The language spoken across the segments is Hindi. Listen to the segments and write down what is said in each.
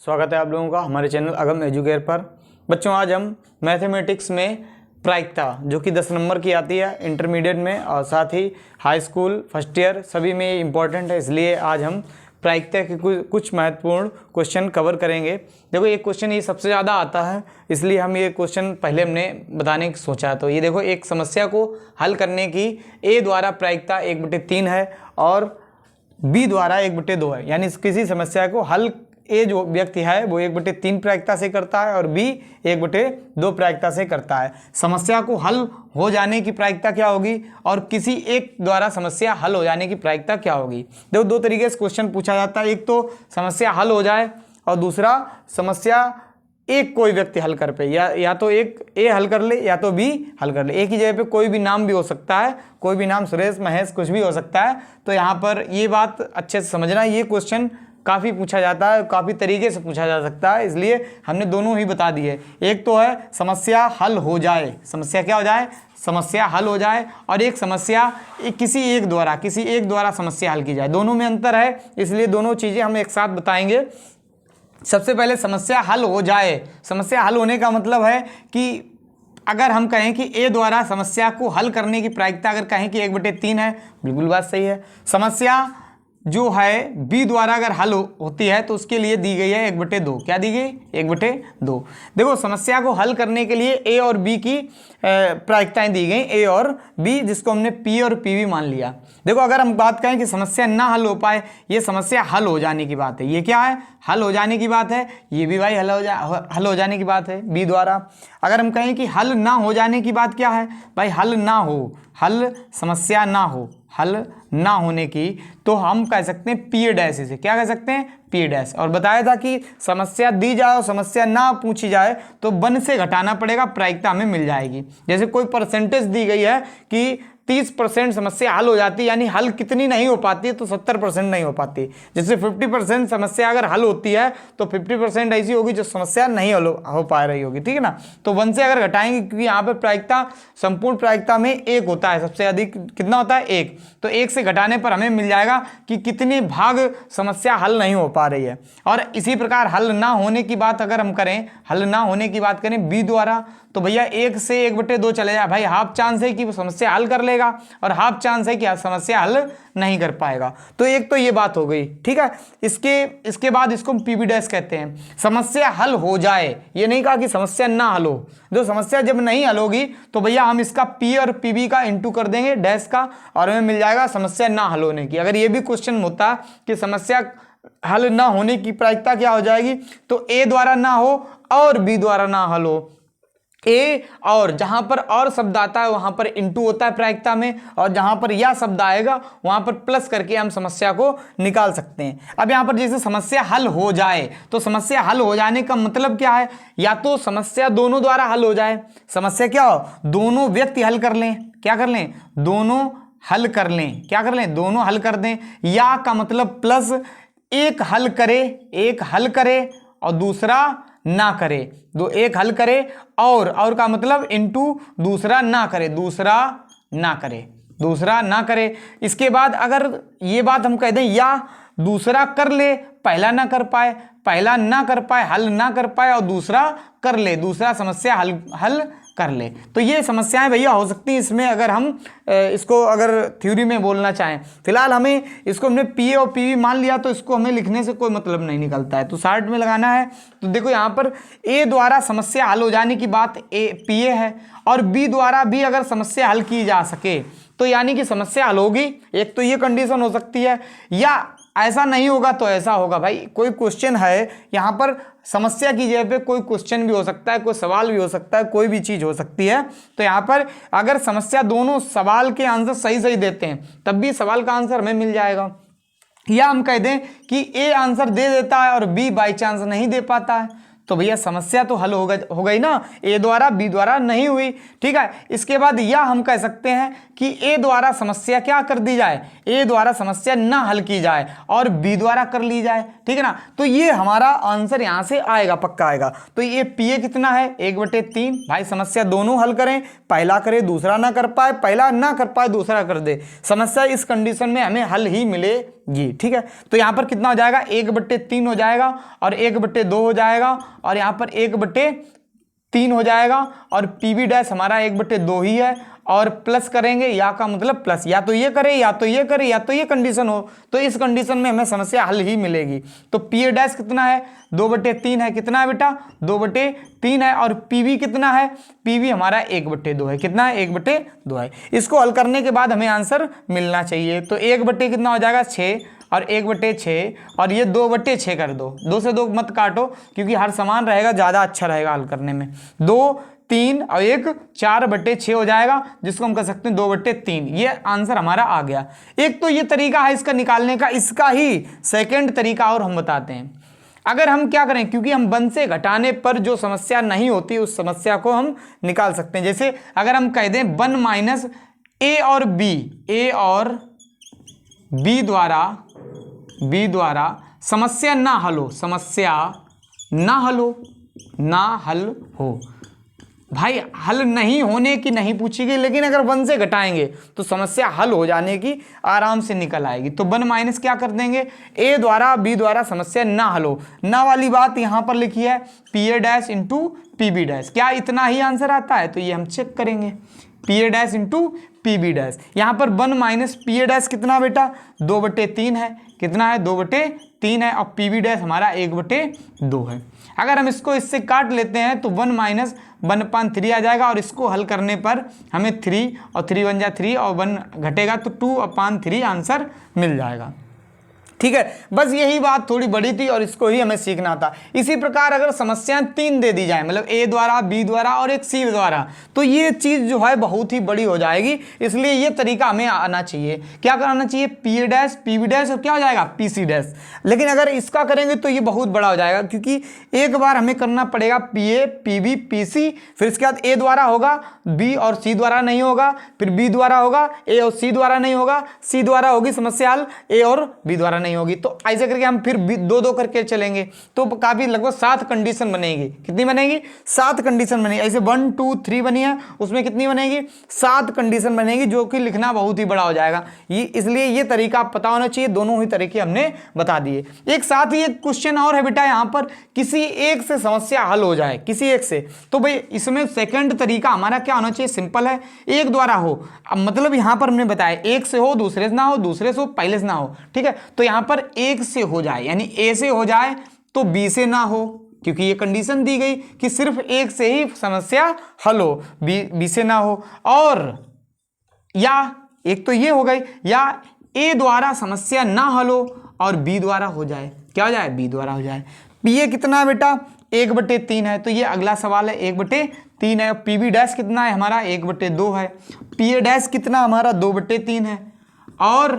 स्वागत है आप लोगों का हमारे चैनल अगम एजुकेयर पर। बच्चों, आज हम मैथमेटिक्स में प्रायिकता जो कि 10 नंबर की आती है इंटरमीडिएट में और साथ ही हाई स्कूल फर्स्ट ईयर सभी में ये इम्पॉर्टेंट है, इसलिए आज हम प्रायिकता के कुछ महत्वपूर्ण क्वेश्चन कवर करेंगे। देखो, एक क्वेश्चन ये सबसे ज़्यादा आता है, इसलिए हम ये क्वेश्चन पहले हमने बताने की सोचा। तो ये देखो, एक समस्या को हल करने की ए द्वारा प्रायिकता 1/3 है और बी द्वारा 1/2 है। यानी किसी समस्या को हल ए जो व्यक्ति है वो 1/3 प्रायिकता से करता है और बी 1/2 प्रायिकता से करता है। समस्या को हल हो जाने की प्रायिकता क्या होगी और किसी एक द्वारा समस्या हल हो जाने की प्रायिकता क्या होगी। देखो, दो तरीके से क्वेश्चन पूछा जाता है। एक तो समस्या हल हो जाए और दूसरा समस्या एक कोई व्यक्ति हल कर पे, या तो एक ए हल कर ले या तो बी हल कर ले। एक ही जगह पे कोई भी नाम भी हो सकता है, कोई भी नाम सुरेश महेश कुछ भी हो सकता है। तो यहाँ पर ये बात अच्छे से समझना, ये क्वेश्चन काफ़ी पूछा जाता है, काफ़ी तरीके से पूछा जा सकता है, इसलिए हमने दोनों ही बता दिए। एक तो है समस्या हल हो जाए, समस्या क्या हो जाए, समस्या हल हो जाए, और एक समस्या किसी एक द्वारा समस्या हल की जाए। दोनों में अंतर है, इसलिए दोनों चीज़ें हम एक साथ बताएंगे। सबसे पहले समस्या हल हो जाए। समस्या हल होने का मतलब है कि अगर हम कहें कि ए द्वारा समस्या को हल करने की प्रायिकता अगर कहें कि 1/3 है, बिल्कुल बात सही है। समस्या जो है बी द्वारा अगर हल होती है तो उसके लिए दी गई है 1/2। क्या दी गई? 1/2। देखो, समस्या को हल करने के लिए ए और बी की प्रायिकताएं दी गई, ए और बी, जिसको हमने पी और पी भी मान लिया। देखो, अगर हम बात करें कि समस्या ना हल हो पाए, ये समस्या हल हो जाने की बात है। ये क्या है? हल हो जाने की बात है। ये भी भाई हल हो जाने की बात है बी द्वारा। अगर हम कहें कि हल ना हो जाने की बात क्या है, भाई हल ना हो, हल समस्या ना हो, हल ना होने की, तो हम कह सकते हैं पी डैश। इसे क्या कह सकते हैं? P dash. और बताया था कि समस्या दी जाए और समस्या ना पूछी जाए तो वन से घटाना पड़ेगा, प्रायिकता हमें मिल जाएगी। जैसे कोई परसेंटेज दी गई है कि 30% समस्या हल हो जाती है, यानी हल कितनी नहीं हो पाती है, तो 70% नहीं हो पाती। जैसे 50% समस्या अगर हल होती है तो 50% ऐसी होगी जो समस्या नहीं हल हो पा रही होगी, ठीक है ना। तो वन से अगर घटाएंगे, क्योंकि यहाँ पे प्रायिकता संपूर्ण प्रायिकता में 1 होता है, सबसे अधिक कितना होता है? 1। तो 1 से घटाने पर हमें मिल जाएगा कि कितने भाग समस्या हल नहीं हो पा रही है। और इसी प्रकार हल ना होने की बात अगर हम करें, हल ना होने की बात करें बी द्वारा, तो भैया 1 से 1/2 चले जाए। भाई हाफ चांस है कि वो समस्या हल कर लेगा और हाफ चांस है कि समस्या हल नहीं कर पाएगा। तो एक तो ये बात हो गई, ठीक है। इसके बाद इसको हम पीबी डैश कहते हैं। समस्या हल हो जाए, ये नहीं कहा कि समस्या ना हल हो। जो समस्या जब नहीं हल होगी तो भैया हम इसका पी और पीबी का इंटू कर देंगे डैश का, और हमें मिल जाएगा समस्या ना हल होने की। अगर ये भी क्वेश्चन होता कि समस्या हल ना होने की प्रायिकता क्या हो जाएगी, तो ए द्वारा ना हो और बी द्वारा ना हल हो। ए और, जहां पर और शब्द आता है वहां पर इंटू होता है प्रायिकता में, और जहां पर या शब्द आएगा वहां पर प्लस करके हम समस्या को निकाल सकते हैं। अब यहां पर जैसे समस्या हल हो जाए, तो समस्या हल हो जाने का मतलब क्या है? या तो समस्या दोनों द्वारा हल हो जाए, समस्या क्या हो, दोनों व्यक्ति हल कर लें। क्या कर लें? दोनों हल कर लें। क्या कर लें? दोनों हल कर दें। या का मतलब प्लस, एक हल करे और दूसरा ना करे। एक हल करे और का मतलब इनटू दूसरा ना करे। इसके बाद अगर ये बात हम कह दें, या दूसरा कर ले, पहला ना कर पाए, हल ना कर पाए और दूसरा कर ले, दूसरा समस्या हल कर ले। तो ये समस्याएं भैया हो सकती हैं इसमें, अगर हम इसको अगर थ्योरी में बोलना चाहें। फिलहाल हमें इसको हमने पी और पीवी मान लिया, तो इसको हमें लिखने से कोई मतलब नहीं निकलता है, तो शार्ट में लगाना है। तो देखो, यहाँ पर ए द्वारा समस्या हल हो जाने की बात पी ए है, और बी द्वारा भी अगर समस्या हल की जा सके तो यानी कि समस्या हल होगी। एक तो ये कंडीशन हो सकती है, या ऐसा नहीं होगा तो ऐसा होगा। भाई कोई क्वेश्चन है यहाँ पर, समस्या की जगह पे कोई क्वेश्चन भी हो सकता है, कोई सवाल भी हो सकता है, कोई भी चीज हो सकती है। तो यहाँ पर अगर समस्या दोनों सवाल के आंसर सही देते हैं तब भी सवाल का आंसर हमें मिल जाएगा। या हम कह दें कि ए आंसर दे देता है और बी बाई चांस नहीं दे पाता है, तो भैया समस्या तो हल हो गई ना, ए द्वारा बी द्वारा नहीं हुई, ठीक है। इसके बाद या हम कह सकते हैं कि ए द्वारा समस्या क्या कर दी जाए, ए द्वारा समस्या ना हल की जाए और बी द्वारा कर ली जाए, ठीक है ना। तो ये हमारा आंसर यहां से आएगा, पक्का आएगा। तो ये पी ए कितना है? 1/3। भाई समस्या दोनों हल करें, पहला करे दूसरा ना कर पाए, पहला ना कर पाए दूसरा कर दे, समस्या इस कंडीशन में हमें हल ही ये, ठीक है। तो यहाँ पर कितना हो जाएगा, 1/3 हो जाएगा और 1/2 हो जाएगा और यहाँ पर 1/3 हो जाएगा और पीवी डैश हमारा 1/2 ही है और प्लस करेंगे, या का मतलब प्लस, या तो ये करे या तो ये करे या तो ये कंडीशन हो, तो इस कंडीशन में हमें समस्या हल ही मिलेगी। तो पी डैश कितना है, 2/3 है, कितना है बेटा 2/3 है और पीवी कितना है, पीवी हमारा 1/2 है, कितना है 1/2 है। इसको हल करने के बाद हमें आंसर मिलना चाहिए। तो 1/, कितना हो जाएगा 6 और 1/6 और ये 2/6 कर दो, 2 से 2 मत काटो क्योंकि हर समान रहेगा, ज़्यादा अच्छा रहेगा हल करने में। 2, 3 और 1 4/6 हो जाएगा, जिसको हम कह सकते हैं 2/3। ये आंसर हमारा आ गया। एक तो ये तरीका है इसका निकालने का, इसका ही सेकंड तरीका और हम बताते हैं। अगर हम क्या करें, क्योंकि हम 1 से घटाने पर जो समस्या नहीं होती उस समस्या को हम निकाल सकते हैं। जैसे अगर हम कह दें 1 माइनस ए और बी द्वारा समस्या ना हल हो, समस्या ना हल हो। भाई हल नहीं होने की नहीं पूछी गई, लेकिन अगर 1 से घटाएंगे तो समस्या हल हो जाने की आराम से निकल आएगी। तो 1 माइनस क्या कर देंगे, ए द्वारा बी द्वारा समस्या ना हल हो। ना वाली बात यहां पर लिखी है P A dash into P B dash, क्या इतना ही आंसर आता है, तो ये हम चेक करेंगे। P A dash into P B dash, यहां पर 1 माइनस पी ए डैश कितना बेटा 2/3 है, कितना है 2/3 है और पी बी डैश हमारा 1/2 है। अगर हम इसको इससे काट लेते हैं तो 1 माइनस 1/3 आ जाएगा और इसको हल करने पर हमें 3 और 3 बन जाए 3 और 1 घटेगा तो 2/3 आंसर मिल जाएगा। ठीक है, बस यही बात थोड़ी बड़ी थी और इसको ही हमें सीखना था। इसी प्रकार अगर समस्याएं 3 दे दी जाए, मतलब ए द्वारा, बी द्वारा और एक सी द्वारा, तो ये चीज़ जो है बहुत ही बड़ी हो जाएगी। इसलिए ये तरीका हमें आना चाहिए। क्या कराना चाहिए, P A dash, P B dash और क्या हो जाएगा पी सी डैश। लेकिन अगर इसका करेंगे तो ये बहुत बड़ा हो जाएगा, क्योंकि एक बार हमें करना पड़ेगा P A, P B, P C, फिर इसके बाद ए द्वारा होगा, बी और सी द्वारा नहीं होगा, फिर बी द्वारा होगा, ए और सी द्वारा नहीं होगा, सी द्वारा होगी समस्या हल, ए और बी द्वारा नहीं होगी। तो ऐसे करके हम फिर 2-2 करके चलेंगे तो काफी लगभग 7 कंडीशन बनेगी। कितनी बनेगी, 7 कंडीशन बनेगी। ऐसे 1 2 3 बनी है, उसमें कितनी बनेगी 7 कंडीशन बनेगी, जो कि लिखना बहुत ही बड़ा हो जाएगा। ये इसलिए ये तरीका आप पता होना चाहिए। दोनों ही तरीके हमने बता दिए। एक साथ ही एक क्वेश्चन और है बेटा, यहां पर किसी एक से समस्या हल हो जाए, किसी एक से, तो भाई इसमें सेकंड तरीका हमारा क्या होना चाहिए, सिंपल है, एक द्वारा हो। अब मतलब यहां पर हमने बताया एक से हो, दूसरे से ना हो, दूसरे से हो, पहले से ना हो। ठीक है, तो यहां पर एक से हो जाए, यानी ए से हो जाए तो बी से ना हो, क्योंकि ये कंडीशन दी गई कि सिर्फ एक से ही समस्या हल हो, बी से ना हो। और या एक तो ये हो गई, या ए द्वारा समस्या ना हल हो और बी द्वारा हो जाए, क्या हो जाए, बी द्वारा हो जाए। पी ए कितना बेटा 1/3 है, तो ये अगला सवाल है 1/3 है। पी बी डैश कितना है हमारा 1/2 है। पी ए डैश कितना हमारा 2/3 है और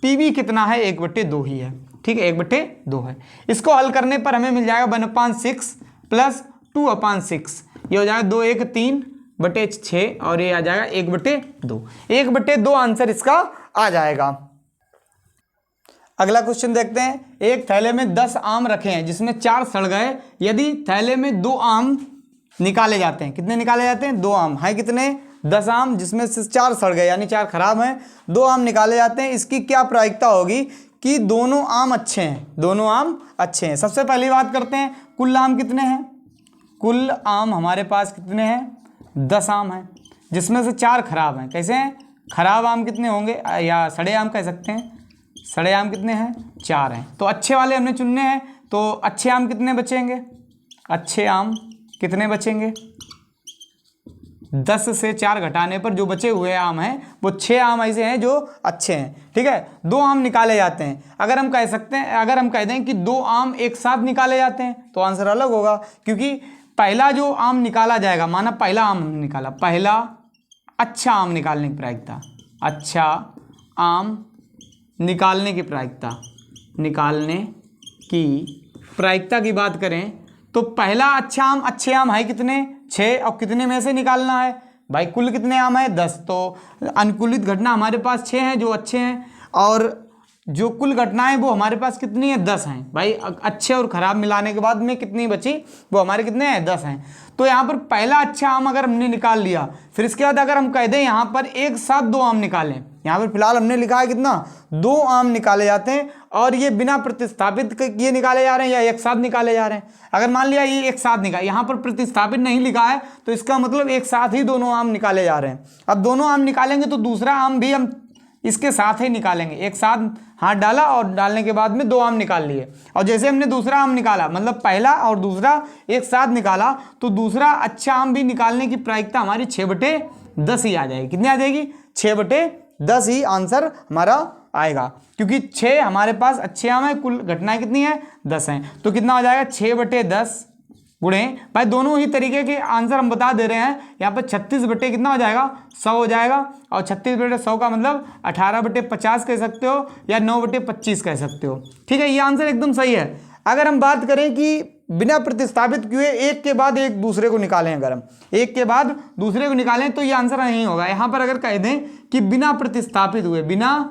पी बी कितना है 1/2 ही है। ठीक है, 1/2 है। इसको हल करने पर हमें मिल जाएगा 1/6 प्लस 2/6, ये हो जाएगा 2 1 3/6 और ये आ जाएगा 1/2। 1/2 आंसर इसका आ जाएगा। अगला क्वेश्चन देखते हैं। एक थैले में 10 आम रखे हैं जिसमें 4 सड़ गए। यदि थैले में 2 आम निकाले जाते हैं, कितने निकाले जाते हैं, 2 आम है, कितने 10 आम जिसमें से 4 सड़ गए यानी 4 खराब हैं, 2 आम निकाले जाते हैं। इसकी क्या प्रायिकता होगी कि दोनों आम अच्छे हैं, दोनों आम अच्छे हैं। सबसे पहली बात करते हैं, कुल आम कितने हैं, कुल आम हमारे पास कितने हैं 10 आम हैं, जिसमें से 4 खराब हैं। कैसे हैं, खराब आम कितने होंगे, या सड़े आम कह सकते हैं, सड़े आम कितने हैं 4 हैं। तो अच्छे वाले हमने चुनने हैं, तो अच्छे आम कितने बचेंगे, अच्छे आम कितने बचेंगे, 10 से 4 घटाने पर जो बचे हुए आम हैं वो 6 आम ऐसे हैं जो अच्छे हैं। ठीक है, 2 आम निकाले जाते हैं। अगर हम कह सकते हैं, अगर हम कह दें कि 2 आम एक साथ निकाले जाते हैं तो आंसर अलग होगा, क्योंकि पहला जो आम निकाला जाएगा, माना पहला आम हमने निकाला, पहला अच्छा आम निकालने की प्रायिकता, अच्छा आम निकालने की प्रायिकता, निकालने की प्रायिकता की बात करें तो पहला अच्छा आम, अच्छे आम है कितने 6, और कितने में से निकालना है भाई, कुल कितने आम है 10, तो अनुकूलित घटना हमारे पास 6 हैं जो अच्छे हैं, और जो कुल घटनाएं वो हमारे पास कितनी है 10 हैं। भाई अच्छे और खराब मिलाने के बाद में कितनी बची, वो हमारे कितने हैं 10 हैं। तो यहाँ पर पहला अच्छा आम अगर हमने निकाल लिया, फिर इसके बाद अगर हम कह दें यहाँ पर एक साथ 2 आम निकालें, यहाँ पर फिलहाल हमने लिखा है कितना, 2 आम निकाले जाते हैं और ये बिना प्रतिस्थापित किए निकाले जा रहे हैं या एक साथ निकाले जा रहे हैं। अगर मान लिया ये एक साथ निकाले, यहाँ पर प्रतिस्थापित नहीं लिखा है तो इसका मतलब एक साथ ही दोनों आम निकाले जा रहे हैं। अब दोनों आम निकालेंगे तो दूसरा आम भी हम इसके साथ ही निकालेंगे। एक साथ हाथ डाला और डालने के बाद में 2 आम निकाल लिए, और जैसे हमने दूसरा आम निकाला, मतलब पहला और दूसरा एक साथ निकाला, तो दूसरा अच्छा आम भी निकालने की प्रायिकता हमारी 6/10 ही आ जाएगी। कितनी आ जाएगी, 6/10 ही आंसर हमारा आएगा, क्योंकि 6 हमारे पास अच्छे आम है, कुल घटनाएं कितनी है, 10 हैं। तो कितना हो जाएगा, 6/10 गुणे, भाई दोनों ही तरीके के आंसर हम बता दे रहे हैं। यहाँ पर 36 कितना हो जाएगा, 100 हो जाएगा, और 36/100 का मतलब 18/50 कह सकते हो या 9/25 कह सकते हो। ठीक है, ये आंसर एकदम सही है। अगर हम बात करें कि बिना प्रतिस्थापित किए एक के बाद एक दूसरे को निकालें, अगर हम एक के बाद दूसरे को निकालें तो ये आंसर नहीं होगा। यहाँ पर अगर कह दें कि बिना प्रतिस्थापित हुए, बिना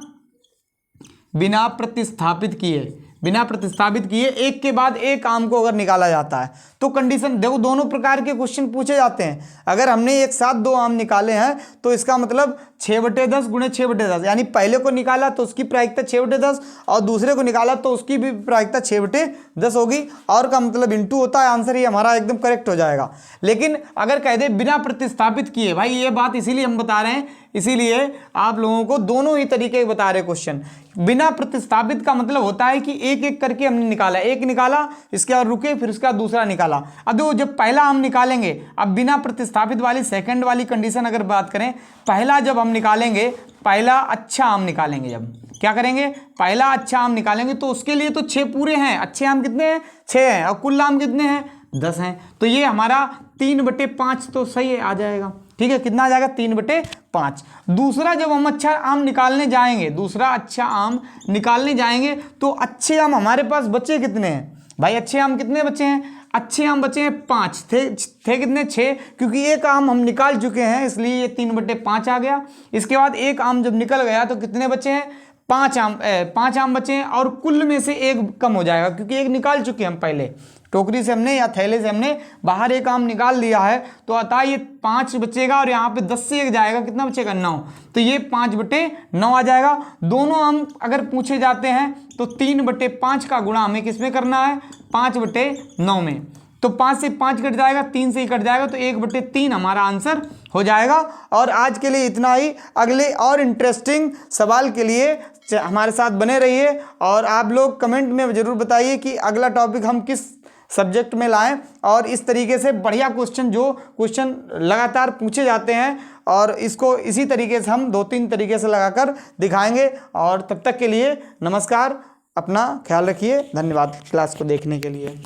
प्रतिस्थापित किए एक के बाद एक आम को अगर निकाला जाता है तो कंडीशन देखो, दोनों प्रकार के क्वेश्चन पूछे जाते हैं। अगर हमने एक साथ 2 आम निकाले हैं तो इसका मतलब 6/10 गुणे 6/10, यानी पहले को निकाला तो उसकी प्रायिकता 6/10 और दूसरे को निकाला तो उसकी भी प्रायिकता 6/10 होगी, और का मतलब इंटू होता है, आंसर ही हमारा एकदम करेक्ट हो जाएगा। लेकिन अगर कह दे बिना प्रतिस्थापित किए, भाई ये बात इसीलिए हम बता रहे हैं, इसीलिए आप लोगों को दोनों ही तरीके के बता रहे क्वेश्चन। बिना प्रतिस्थापित का मतलब होता है कि एक एक करके हमने निकाला, एक निकाला, इसके बाद रुके, फिर उसका दूसरा निकाला। अब देखो, जब पहला हम निकालेंगे, अब बिना प्रतिस्थापित वाली सेकंड वाली कंडीशन अगर बात करें, पहला जब हम निकालेंगे, पहला अच्छा आम निकालेंगे, जब क्या करेंगे, पहला अच्छा आम निकालेंगे तो उसके लिए तो 6 पूरे हैं, अच्छे आम कितने हैं, 6 हैं, और कुल आम कितने हैं, 10 हैं। तो ये हमारा 3/5 तो सही आ जाएगा। ठीक है, कितना आ जाएगा, 3/5। दूसरा जब हम अच्छा आम निकालने जाएंगे, दूसरा अच्छा आम निकालने जाएंगे तो अच्छे आम हमारे पास बचे कितने हैं, भाई अच्छे आम कितने बचे हैं, अच्छे आम बचे हैं 5, थे कितने, 6, क्योंकि एक आम हम निकाल चुके हैं इसलिए ये 3/5 आ गया। इसके बाद एक आम जब निकल गया तो कितने बचे हैं, 5 आम बचे हैं, और कुल में से एक कम हो जाएगा क्योंकि एक निकाल चुके हैं हम पहले, टोकरी से हमने या थैले से हमने बाहर एक आम निकाल लिया है, तो अतः ये 5 बचेगा और यहाँ पे 10 से 1 जाएगा, कितना बचेगा, 9, तो ये 5/9 आ जाएगा। दोनों आम अगर पूछे जाते हैं तो 3/5 का गुणा हमें किस में करना है, 5/9 में, तो 5 से 5 कट जाएगा, 3 से ही कट जाएगा, तो 1/3 हमारा आंसर हो जाएगा। और आज के लिए इतना ही, अगले और इंटरेस्टिंग सवाल के लिए हमारे साथ बने रहिए, और आप लोग कमेंट में ज़रूर बताइए कि अगला टॉपिक हम किस सब्जेक्ट में लाएं, और इस तरीके से बढ़िया क्वेश्चन, जो क्वेश्चन लगातार पूछे जाते हैं, और इसको इसी तरीके से हम 2-3 तरीके से लगाकर दिखाएंगे। और तब तक के लिए नमस्कार, अपना ख्याल रखिए, धन्यवाद क्लास को देखने के लिए।